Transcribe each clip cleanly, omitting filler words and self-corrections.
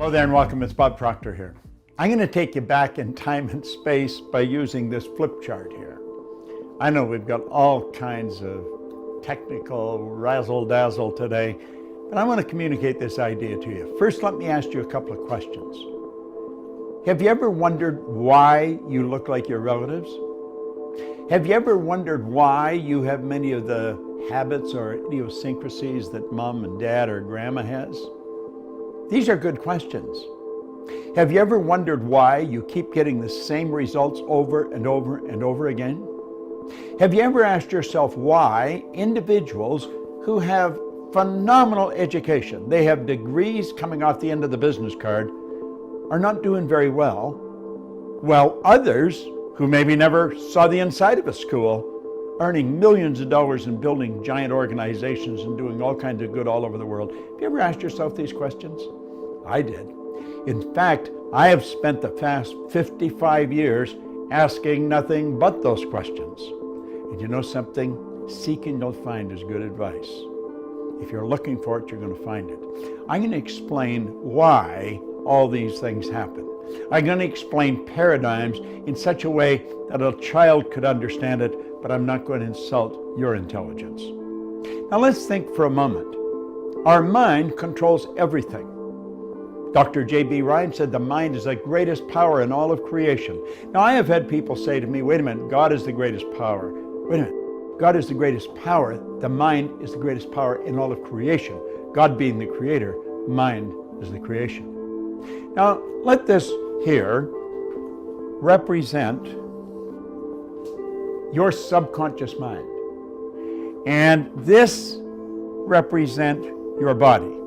Hello there and welcome. It's Bob Proctor here. I'm going to take you back in time and space by using this flip chart here. I know we've got all kinds of technical razzle-dazzle today, but I want to communicate this idea to you. First, let me ask you a couple of questions. Have you ever wondered why you look like your relatives? Have you ever wondered why you have many of the habits or idiosyncrasies that mom and dad or grandma has? These are good questions. Have you ever wondered why you keep getting the same results over and over and over again? Have you ever asked yourself why individuals who have phenomenal education, they have degrees coming off the end of the business card, are not doing very well, while others who maybe never saw the inside of a school, earning millions of dollars and building giant organizations and doing all kinds of good all over the world? Have you ever asked yourself these questions? I did. In fact, I have spent the past 55 years asking nothing but those questions. And you know something? Seeking you'll find is good advice. If you're looking for it, you're going to find it. I'm going to explain why all these things happen. I'm going to explain paradigms in such a way that a child could understand it, but I'm not going to insult your intelligence. Now let's think for a moment. Our mind controls everything. Dr. J.B. Ryan said the mind is the greatest power in all of creation. Now I have had people say to me, wait a minute, God is the greatest power. Wait a minute, God is the greatest power. The mind is the greatest power in all of creation. God being the creator, mind is the creation. Now let this here represent your subconscious mind. And this represent your body.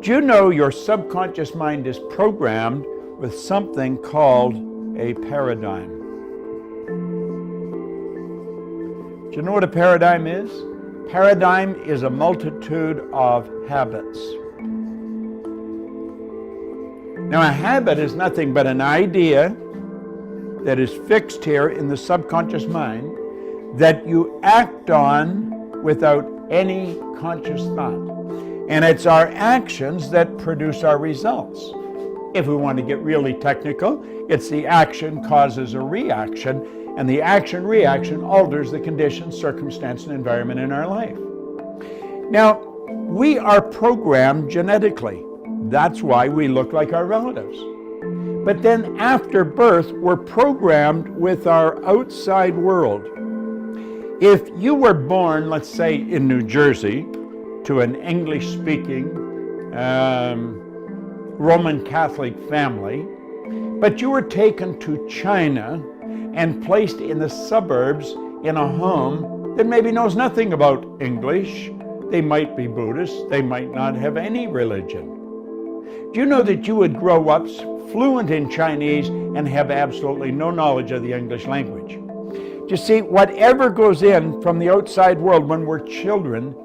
Do you know your subconscious mind is programmed with something called a paradigm? Do you know what a paradigm is? Paradigm is a multitude of habits. Now, a habit is nothing but an idea that is fixed here in the subconscious mind that you act on without any conscious thought. And it's our actions that produce our results. If we want to get really technical, it's the action causes a reaction, and the action-reaction alters the conditions, circumstance, and environment in our life. Now, we are programmed genetically. That's why we look like our relatives. But then after birth, we're programmed with our outside world. If you were born, let's say, in New Jersey, to an English-speaking Roman Catholic family, but you were taken to China and placed in the suburbs in a home that maybe knows nothing about English. They might be Buddhist, they might not have any religion. Do you know that you would grow up fluent in Chinese and have absolutely no knowledge of the English language? You see, whatever goes in from the outside world when we're children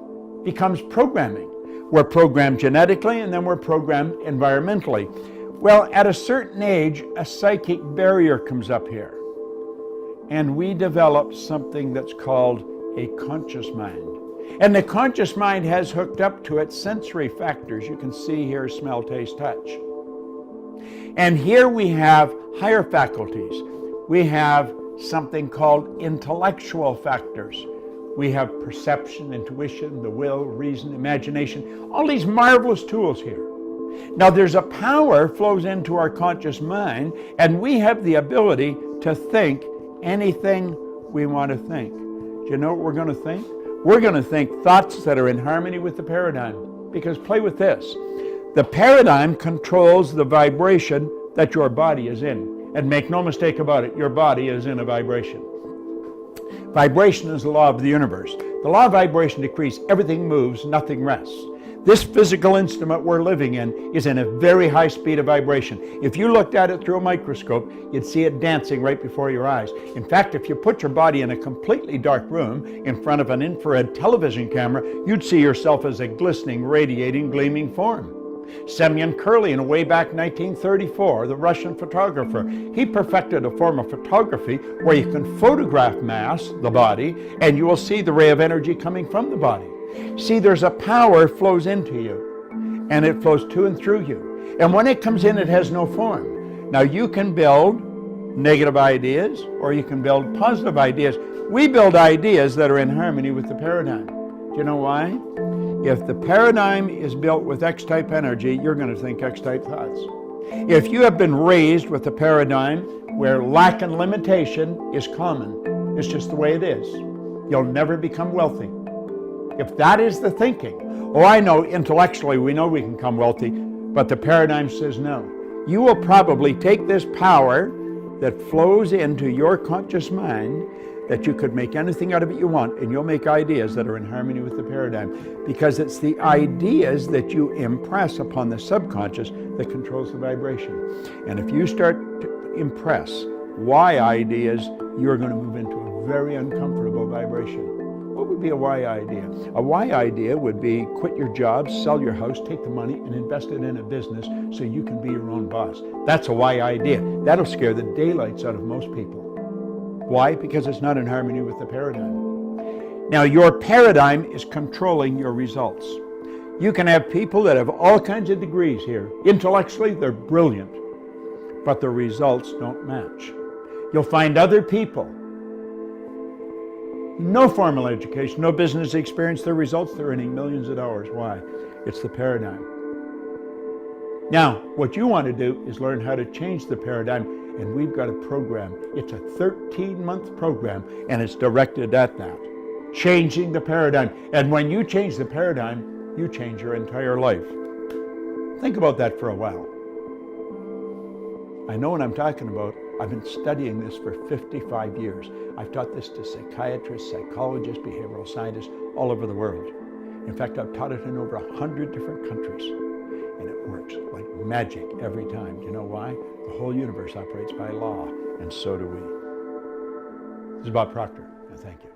becomes programming. We're programmed genetically and then we're programmed environmentally. Well, at a certain age, a psychic barrier comes up here. And we develop something that's called a conscious mind. And the conscious mind has hooked up to it sensory factors. You can see here, smell, taste, touch. And here we have higher faculties. We have something called intellectual factors. We have perception, intuition, the will, reason, imagination, all these marvelous tools here. Now there's a power flows into our conscious mind, and we have the ability to think anything we want to think. Do you know what we're going to think? We're going to think thoughts that are in harmony with the paradigm. Because play with this. The paradigm controls the vibration that your body is in. And make no mistake about it, your body is in a vibration. Vibration is the law of the universe. The law of vibration decrees everything moves, nothing rests. This physical instrument we're living in is in a very high speed of vibration. If you looked at it through a microscope, you'd see it dancing right before your eyes. In fact, if you put your body in a completely dark room in front of an infrared television camera, you'd see yourself as a glistening, radiating, gleaming form. Semyon Kurlin, way back 1934, the Russian photographer, he perfected a form of photography where you can photograph mass, the body, and you will see the ray of energy coming from the body. See, there's a power flows into you. and it flows to and through you. And when it comes in, it has no form. Now you can build negative ideas or you can build positive ideas. We build ideas that are in harmony with the paradigm. Do you know why? If the paradigm is built with X-type energy, you're going to think X-type thoughts. If you have been raised with a paradigm where lack and limitation is common, it's just the way it is, you'll never become wealthy. If that is the thinking, oh, I know intellectually we know we can become wealthy, but the paradigm says no. You will probably take this power that flows into your conscious mind, that you could make anything out of it you want, and you'll make ideas that are in harmony with the paradigm, because it's the ideas that you impress upon the subconscious that controls the vibration. And if you start to impress why ideas, you're going to move into a very uncomfortable vibration. What would be a why idea? A why idea would be quit your job, sell your house, take the money and invest it in a business so you can be your own boss. That's a why idea. That'll scare the daylights out of most people. Why? Because it's not in harmony with the paradigm. Now, your paradigm is controlling your results. You can have people that have all kinds of degrees here. Intellectually, they're brilliant, but the results don't match. You'll find other people, no formal education, no business experience, their results, they're earning millions of dollars. Why? It's the paradigm. Now, what you want to do is learn how to change the paradigm, and we've got a program. It's a 13-month program, and it's directed at that, changing the paradigm. And when you change the paradigm, you change your entire life. Think about that for a while. I know what I'm talking about. I've been studying this for 55 years. I've taught this to psychiatrists, psychologists, behavioral scientists all over the world. In fact, I've taught it in over 100 different countries, and it works like magic every time. Do you know why? The whole universe operates by law, and so do we. This is Bob Proctor, and thank you.